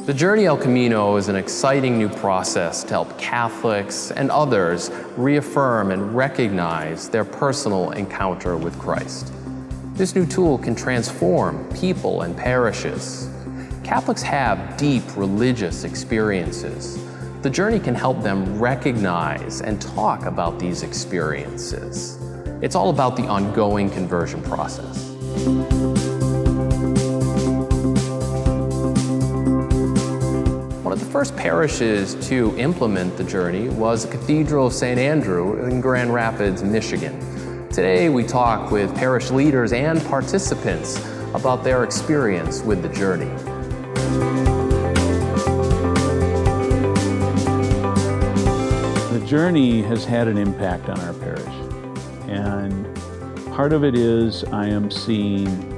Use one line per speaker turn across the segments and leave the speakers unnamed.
The Journey El Camino is an exciting new process to help Catholics and others reaffirm and recognize their personal encounter with Christ. This new tool can transform people and parishes. Catholics have deep religious experiences. The Journey can help them recognize and talk about these experiences. It's all about the ongoing conversion process. One of the first parishes to implement the Journey was the Cathedral of St. Andrew in Grand Rapids, Michigan. Today we talk with parish leaders and participants about their experience with the Journey.
The Journey has had an impact on our parish, and part of it is I am seeing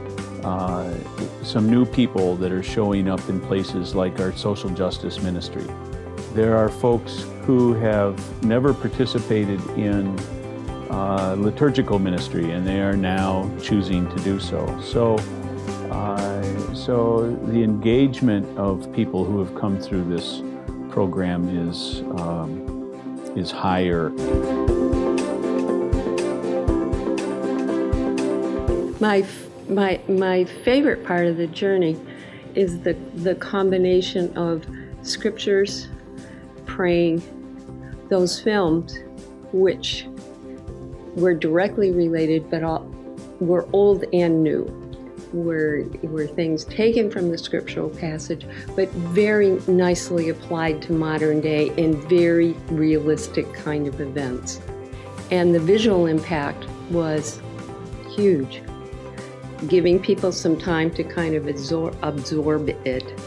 some new people that are showing up in places like our social justice ministry. There are folks who have never participated in liturgical ministry, and they are now choosing to do so. So the engagement of people who have come through this program is higher.
My favorite part of the Journey is the combination of scriptures, praying, those films, which were directly related, but were old and new, were things taken from the scriptural passage, but very nicely applied to modern day and very realistic kind of events. And the visual impact was huge, giving people some time to kind of absorb it,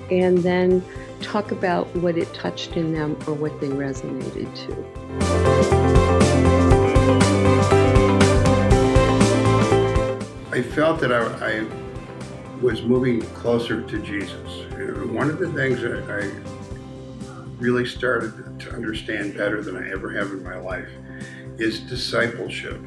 and then talk about what it touched in them or what they resonated to.
I felt that I was moving closer to Jesus. One of the things that I really started to understand better than I ever have in my life is discipleship.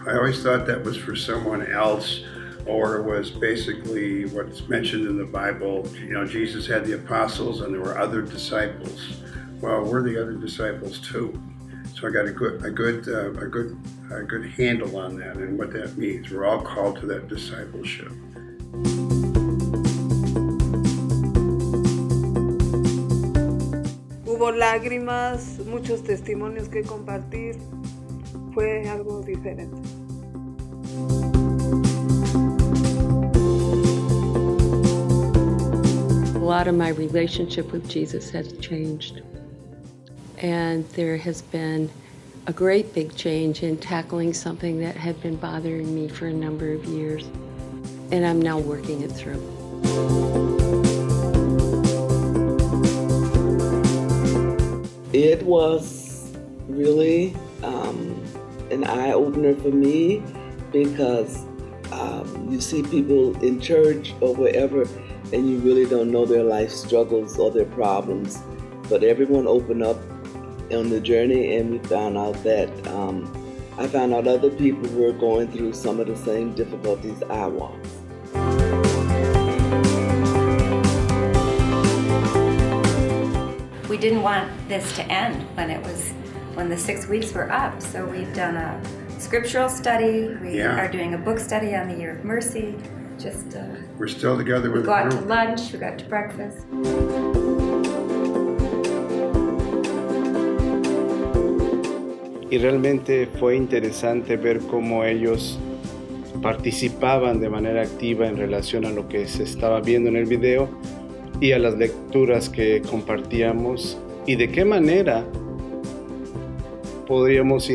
I always thought that was for someone else, or it was basically what's mentioned in the Bible. You know, Jesus had the apostles and there were other disciples. Well, we're the other disciples too. So I got a good handle on that and what that means. We're all called to that discipleship.
Hubo lágrimas, muchos testimonios que compartir. Fue algo diferente.
A lot of my relationship with Jesus has changed. And there has been a great big change in tackling something that had been bothering me for a number of years. And I'm now working it through.
It was really an eye-opener for me, because you see people in church or wherever and you really don't know their life struggles or their problems. But everyone opened up on the Journey, and we found out that I found out other people were going through some of the same difficulties I was.
We didn't want this to end when the 6 weeks were up. So we've done a scriptural study. We are doing a book study on the Year of Mercy.
We're still together with
the group. We got to lunch, we got to breakfast.
Y realmente fue interesante ver cómo ellos participaban de manera activa en relación a lo que se estaba viendo en el video y a las lecturas que compartíamos, y de qué manera podríamos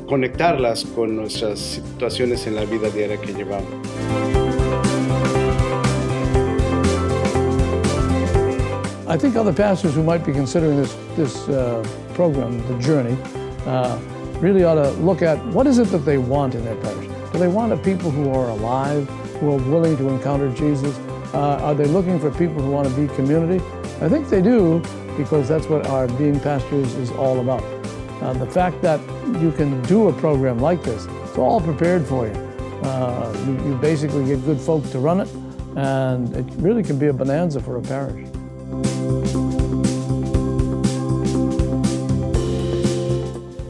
conectarlas con nuestras situaciones en la vida diaria que llevamos.
I think other pastors who might be considering this program, the Journey, really ought to look at what is it that they want in their parish. Do they want a people who are alive, who are willing to encounter Jesus? Are they looking for people who want to be community? I think they do, because that's what our being pastors is all about. The fact that you can do a program like this, it's all prepared for you. You basically get good folk to run it. and it really can be a bonanza for a parish.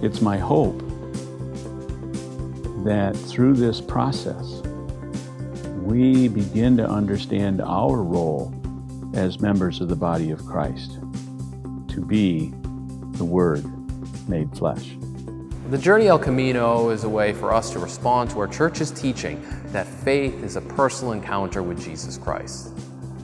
It's my hope that through this process, we begin to understand our role as members of the body of Christ, to be the Word made flesh.
The Journey El Camino is a way for us to respond to our church's teaching that faith is a personal encounter with Jesus Christ.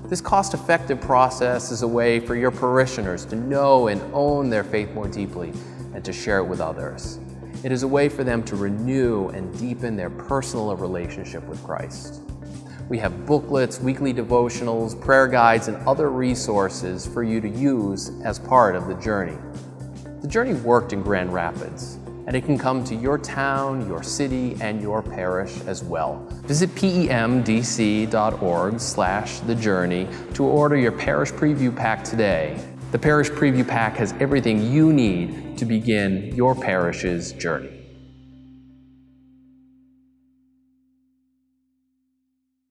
This cost-effective process is a way for your parishioners to know and own their faith more deeply and to share it with others. It is a way for them to renew and deepen their personal relationship with Christ. We have booklets, weekly devotionals, prayer guides, and other resources for you to use as part of the journey. The journey worked in Grand Rapids, and it can come to your town, your city, and your parish as well. Visit PEMDC.org/thejourney to order your parish preview pack today. The parish preview pack has everything you need to begin your parish's journey.